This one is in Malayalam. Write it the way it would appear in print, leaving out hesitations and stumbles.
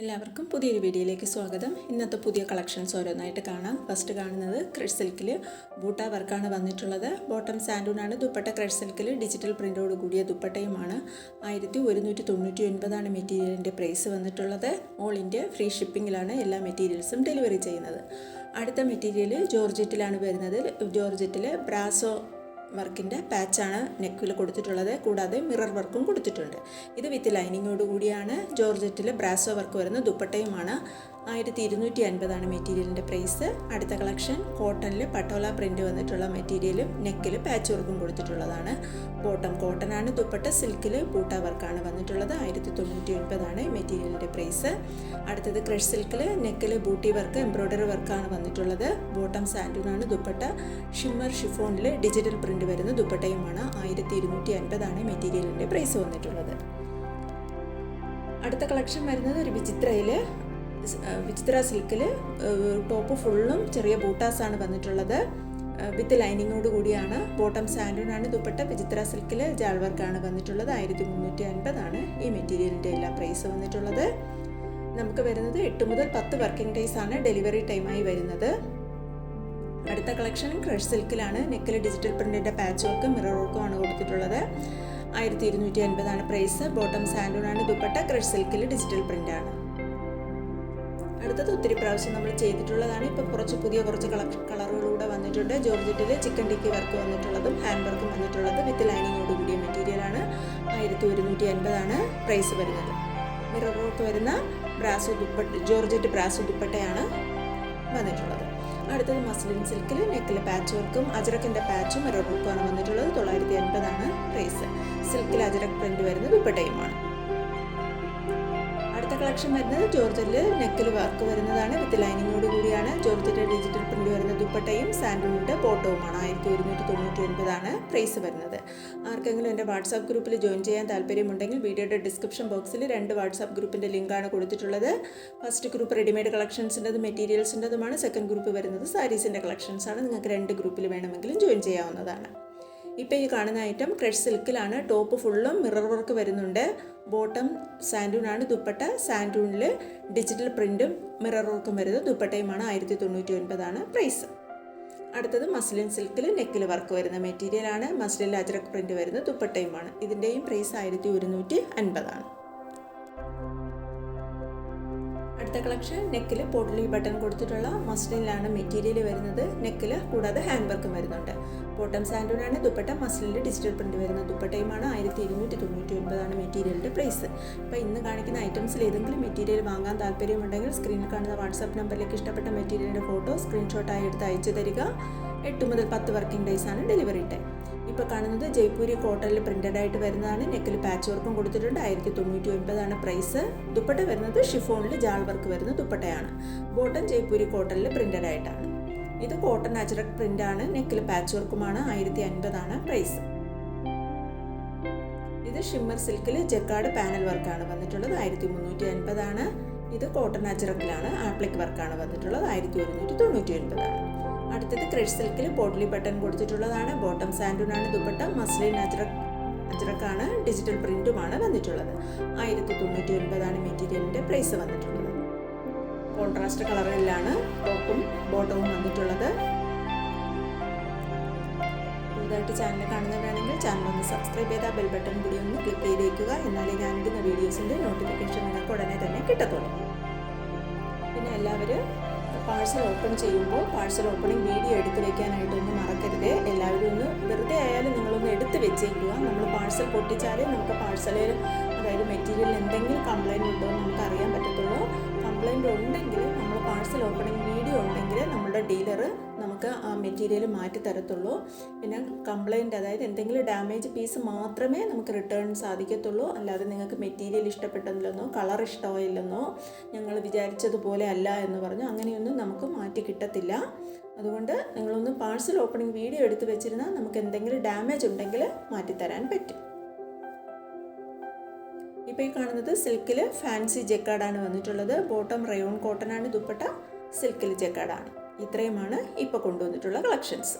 എല്ലാവർക്കും പുതിയൊരു വീഡിയോയിലേക്ക് സ്വാഗതം. ഇന്നത്തെ പുതിയ കളക്ഷൻസ് ഓരോന്നായിട്ട് കാണാം. ഫസ്റ്റ് കാണുന്നത് ക്രഷ് സിൽക്കിൽ ബൂട്ട വർക്കാണ് വന്നിട്ടുള്ളത്. ബോട്ടം സാൻഡൂണാണ്. ദുപ്പട്ട ക്രഷ് സിൽക്കിൽ ഡിജിറ്റൽ പ്രിൻ്റോട് കൂടിയ ദുപ്പട്ടയുമാണ്. 1199 മെറ്റീരിയലിൻ്റെ പ്രൈസ് വന്നിട്ടുള്ളത്. ഓൾ ഇന്ത്യ ഫ്രീ ഷിപ്പിങ്ങിലാണ് എല്ലാ മെറ്റീരിയൽസും ഡെലിവറി ചെയ്യുന്നത്. അടുത്ത മെറ്റീരിയൽ ജോർജറ്റിലാണ് വരുന്നത്. ജോർജറ്റിൽ ബ്രാസോ വർക്കിൻ്റെ പാച്ചാണ് നെക്കിൽ കൊടുത്തിട്ടുള്ളത്. കൂടാതെ മിറർ വർക്കും കൊടുത്തിട്ടുണ്ട്. ഇത് വിത്ത് ലൈനിങ്ങോട് കൂടിയാണ്. ജോർജറ്റിൽ ബ്രാസോ വർക്ക് വരുന്ന ദുപ്പട്ടയുമാണ്. 1250 മെറ്റീരിയലിൻ്റെ പ്രൈസ്. അടുത്ത കളക്ഷൻ കോട്ടണിൽ പട്ടോല പ്രിൻ്റ് വന്നിട്ടുള്ള മെറ്റീരിയലും നെക്കിൽ പാച്ച് വർക്കും കൊടുത്തിട്ടുള്ളതാണ്. ബോട്ടം കോട്ടനാണ്. ദുപ്പട്ട സിൽക്കിൽ ബൂട്ട വർക്കാണ് വന്നിട്ടുള്ളത്. 1099 മെറ്റീരിയലിൻ്റെ പ്രൈസ്. അടുത്തത് ക്രഷ് സിൽക്കിൽ നെക്കിൽ ബൂട്ടി വർക്ക് എംബ്രോയ്ഡറി വർക്കാണ് വന്നിട്ടുള്ളത്. ബോട്ടം സാൻഡൂണാണ്. ദുപ്പട്ട ഷിമ്മർ ഷിഫോണിൽ ഡിജിറ്റൽ പ്രിൻ്റ് വരുന്ന ദുപ്പട്ടയുമാണ്. 1250 മെറ്റീരിയലിൻ്റെ പ്രൈസ് വന്നിട്ടുള്ളത്. അടുത്ത കളക്ഷൻ വരുന്നത് ഒരു വിചിത്ര സിൽക്കിൽ ടോപ്പ് ഫുള്ളും ചെറിയ ബൂട്ടാസാണ് വന്നിട്ടുള്ളത്. വിത്ത് ലൈനിങ്ങോട് കൂടിയാണ്. ബോട്ടം സാൻഡൂണാണ്. ദുപ്പട്ട വിചിത്ര സിൽക്കിൽ ജാൾ വർക്കാണ് വന്നിട്ടുള്ളത്. 1350 ഈ മെറ്റീരിയലിൻ്റെ എല്ലാ പ്രൈസ് വന്നിട്ടുള്ളത്. നമുക്ക് വരുന്നത് 8 മുതൽ 10 വർക്കിംഗ് ഡേയ്സ് ആണ് ഡെലിവറി ടൈമായി വരുന്നത്. അടുത്ത കളക്ഷൻ ക്രഷ് സിൽക്കിലാണ്. നെക്കിൽ ഡിജിറ്റൽ പ്രിന്റിൻ്റെ പാച്ച് വർക്കും മിറർ വർക്കും ആണ് കൊടുത്തിട്ടുള്ളത്. 1250 പ്രൈസ്. ബോട്ടം സാൻഡൂണാണ്. ദുപ്പട്ട ക്രഷ് സിൽക്കിൽ ഡിജിറ്റൽ പ്രിൻ്റാണ്. അടുത്തത് ഒത്തിരി പ്രാവശ്യം നമ്മൾ ചെയ്തിട്ടുള്ളതാണ്. ഇപ്പോൾ പുതിയ കുറച്ച് കളറുകളൂടെ വന്നിട്ടുണ്ട്. ജോർജറ്റിൽ ചിക്കൻ ടിക്കി വർക്ക് വന്നിട്ടുള്ളതും ഹാൻഡ് വർക്കും വന്നിട്ടുള്ളത് വിത്ത് ലൈനിങ്ങോട് കൂടിയ മെറ്റീരിയലാണ്. 1250 പ്രൈസ് വരുന്നത്. മിറർ വർക്ക് വരുന്ന ജോർജറ്റ് ബ്രാസോ ദുപ്പട്ടയാണ് വന്നിട്ടുള്ളത്. അടുത്തത് മസ്ലിൻ സിൽക്കിൽ നെക്കിൽ പാച്ച് വർക്കും അജറക്കിൻ്റെ പാച്ചും മിറർ വർക്കുമാണ് വന്നിട്ടുള്ളത്. 950 പ്രൈസ്. സിൽക്കിൽ അജറക് പ്രിന്റ് വരുന്ന ദുപ്പട്ടയുമാണ്. അടുത്ത കളക്ഷൻ വരുന്നത് ജോർജറ്റിൽ നെക്കിൽ വർക്ക് വരുന്നതാണ്. വിത്ത് ലൈനിങ്ങോട് കൂടിയാണ്. ജോർജറ്റ് ഡിജിറ്റൽ പ്രിന്റ് വരുന്ന ദുപ്പട്ടയും സാൻഡൂണിൻ്റെ ബോട്ടവുമാണ്. 1199 പ്രൈസ് വരുന്നത്. ആർക്കെങ്കിലും എൻ്റെ വാട്സാപ്പ് ഗ്രൂപ്പിൽ ജോയിൻ ചെയ്യാൻ താല്പര്യമുണ്ടെങ്കിൽ വീഡിയോയുടെ ഡിസ്ക്രിപ്ഷൻ ബോക്സിൽ 2 വാട്സാപ്പ് ഗ്രൂപ്പിൻ്റെ ലിങ്കാണ് കൊടുത്തിട്ടുള്ളത്. ഫസ്റ്റ് ഗ്രൂപ്പ് റെഡിമെയ്ഡ് കളക്ഷൻസിൻ്റെതും മെറ്റീരിയൽസിൻ്റെതുമാണ്. സെക്കൻഡ് ഗ്രൂപ്പ് വരുന്നത് സാരീസിൻ്റെ കളക്ഷൻസാണ്. നിങ്ങൾക്ക് 2 ഗ്രൂപ്പിൽ വേണമെങ്കിലും ജോയിൻ ചെയ്യാവുന്നതാണ്. ഇപ്പോൾ ഈ കാണുന്ന ഐറ്റം ക്രഷ് സിൽക്കിലാണ്. ടോപ്പ് ഫുള്ളും മിറർ വർക്ക് വരുന്നുണ്ട്. ബോട്ടം സാൻഡൂണാണ്. ദുപ്പട്ട സാൻഡൂണിൽ ഡിജിറ്റൽ പ്രിൻറ്റും മിറർ വർക്കും വരുന്നത് ദുപ്പട്ടയുമാണ്. 1099 പ്രൈസ്. അടുത്തത് മസ്ലിൻ സിൽക്കിൽ നെക്കിൽ വർക്ക് വരുന്ന മെറ്റീരിയലാണ്. മസ്ലിൻ അജറക് പ്രിൻറ്റ് വരുന്ന ദുപ്പട്ടയുമാണ്. ഇതിൻ്റെയും പ്രൈസ് 1150. അടുത്ത കളക്ഷൻ നെക്കിൽ പോട്ട്ലി ബട്ടൺ കൊടുത്തിട്ടുള്ള മസ്ലിനിലാണ് മെറ്റീരിയൽ വരുന്നത്. നെക്കിൽ കൂടാതെ ഹാൻഡ് വർക്കും വരുന്നുണ്ട്. ബോട്ടം സാൻഡൂണാണ്. ദുപ്പട്ട മസ്ലിനിൽ ഡിജിറ്റൽ പ്രിന്റ് വരുന്ന ദുപ്പട്ടയുമാണ്. 1299 മെറ്റീരിയലിൻ്റെ പ്രൈസ്. അപ്പോൾ ഇന്ന് കാണിക്കുന്ന ഐറ്റംസിൽ ഏതെങ്കിലും മെറ്റീരിയൽ വാങ്ങാൻ താല്പര്യമുണ്ടെങ്കിൽ സ്ക്രീനിൽ കാണുന്ന വാട്സാപ്പ് നമ്പറിലേക്ക് ഇഷ്ടപ്പെട്ട മെറ്റീരിയലിൻ്റെ ഫോട്ടോ സ്ക്രീൻഷോട്ടായി എടുത്ത് അയച്ചു തരിക. 8 മുതൽ 10 വർക്കിംഗ് ഡേയ്സ് ആണ് ഡെലിവറി ടൈം. ഇപ്പോൾ കാണുന്നത് ജയ്പൂരി കോട്ടണിൽ പ്രിന്റഡ് ആയിട്ട് വരുന്നതാണ്. നെക്കിൽ പാച്ച് വർക്കും കൊടുത്തിട്ടുണ്ട്. 1099 പ്രൈസ്. ദുപ്പട്ട വരുന്നത് ഷിഫോണിൽ ജാൾ വർക്ക് വരുന്ന ദുപ്പട്ടയാണ്. ബോട്ടം ജയ്പൂരി കോട്ടണിൽ പ്രിന്റഡ് ആയിട്ടാണ്. ഇത് കോട്ടൺ അജറക് പ്രിന്റ് ആണ്. നെക്കിൽ പാച്ച് വർക്കുമാണ്. 1050 പ്രൈസ്. ഇത് ഷിമ്മർ സിൽക്കിൽ ജക്കാർഡ് പാനൽ വർക്കാണ് വന്നിട്ടുള്ളത്. 1350. ഇത് കോട്ടൺ അജറക്കിലാണ്. ആപ്ലിക് വർക്കാണ് വന്നിട്ടുള്ളത്. 1199. അടുത്തത് ക്രഷ് സിൽക്കിൽ പോട്ട്ലി ബട്ടൺ കൊടുത്തിട്ടുള്ളതാണ്. ബോട്ടം സാൻഡൂണാണ്. ദുപ്പട്ട മസ്ലിൻ അജറക്കാണ്. ഡിജിറ്റൽ പ്രിന്റുമാണ് വന്നിട്ടുള്ളത്. 1099 മെറ്റീരിയലിൻ്റെ പ്രൈസ് വന്നിട്ടുള്ളത്. കോൺട്രാസ്റ്റ് കളറിലാണ് ടോപ്പും ബോട്ടവും വന്നിട്ടുള്ളത്. പുതുതായിട്ട് ചാനൽ കാണുന്നവരാണെങ്കിൽ ചാനൽ ഒന്ന് സബ്സ്ക്രൈബ് ചെയ്താൽ ബെൽ ബട്ടൺ കൂടി ഒന്ന് ക്ലിക്ക് ചെയ്തേക്കുക. എന്നാലേ ഞാനിടുന്ന വീഡിയോസിൻ്റെ നോട്ടിഫിക്കേഷൻ നിങ്ങൾക്ക് ഉടനെ തന്നെ കിട്ടത്തുള്ളൂ. പിന്നെ എല്ലാവരും പാഴ്സൽ ഓപ്പൺ ചെയ്യുമ്പോൾ പാഴ്സൽ ഓപ്പണിംഗ് വീഡിയോ എടുത്ത് വെക്കാനായിട്ടൊന്നും മറക്കരുത്. എല്ലാവരും ഒന്ന് വെറുതെ ആയാലും നിങ്ങളൊന്ന് എടുത്ത് വെച്ചേക്കുക. നമ്മൾ പാഴ്സൽ പൊട്ടിച്ചാലേ നമുക്ക് പാഴ്സലിൽ അതായത് മെറ്റീരിയലിൽ എന്തെങ്കിലും കംപ്ലൈൻറ്റ് ഉണ്ടോ എന്ന് നമുക്ക് അറിയാൻ പറ്റത്തുള്ളൂ. കംപ്ലൈൻറ്റ് ഉണ്ടെങ്കിൽ നമ്മൾ പാഴ്സൽ ഓപ്പണിംഗ് വീഡിയോ ഉണ്ടെങ്കിൽ നമ്മുടെ ഡീലർ നമുക്ക് ആ മെറ്റീരിയൽ മാറ്റി തരത്തുള്ളൂ. പിന്നെ കംപ്ലൈൻറ്റ് അതായത് എന്തെങ്കിലും ഡാമേജ് പീസ് മാത്രമേ നമുക്ക് റിട്ടേൺ സാധിക്കത്തുള്ളൂ. അല്ലാതെ നിങ്ങൾക്ക് മെറ്റീരിയൽ ഇഷ്ടപ്പെട്ടില്ലെന്നോ കളർ ഇഷ്ടമായില്ലെന്നോ ഞങ്ങൾ വിചാരിച്ചതുപോലെ അല്ല എന്ന് പറഞ്ഞു അങ്ങനെയൊന്നും നമുക്ക് മാറ്റി കിട്ടത്തില്ല. അതുകൊണ്ട് നിങ്ങളൊന്ന് പാഴ്സൽ ഓപ്പണിംഗ് വീഡിയോ എടുത്ത് വെച്ചിരുന്നാൽ നമുക്ക് എന്തെങ്കിലും ഡാമേജ് ഉണ്ടെങ്കിൽ മാറ്റിത്തരാൻ പറ്റും. ഇപ്പോൾ ഈ കാണുന്നത് സിൽക്കിൽ ഫാൻസി ജക്കാർഡാണ് വന്നിട്ടുള്ളത്. Bottom rayon കോട്ടനാണ്. ദുപ്പട്ട സിൽക്കിൽ ജക്കാർഡാണ്. ഇത്രയുമാണ് ഇപ്പോൾ കൊണ്ടുവന്നിട്ടുള്ള കളക്ഷൻസ്.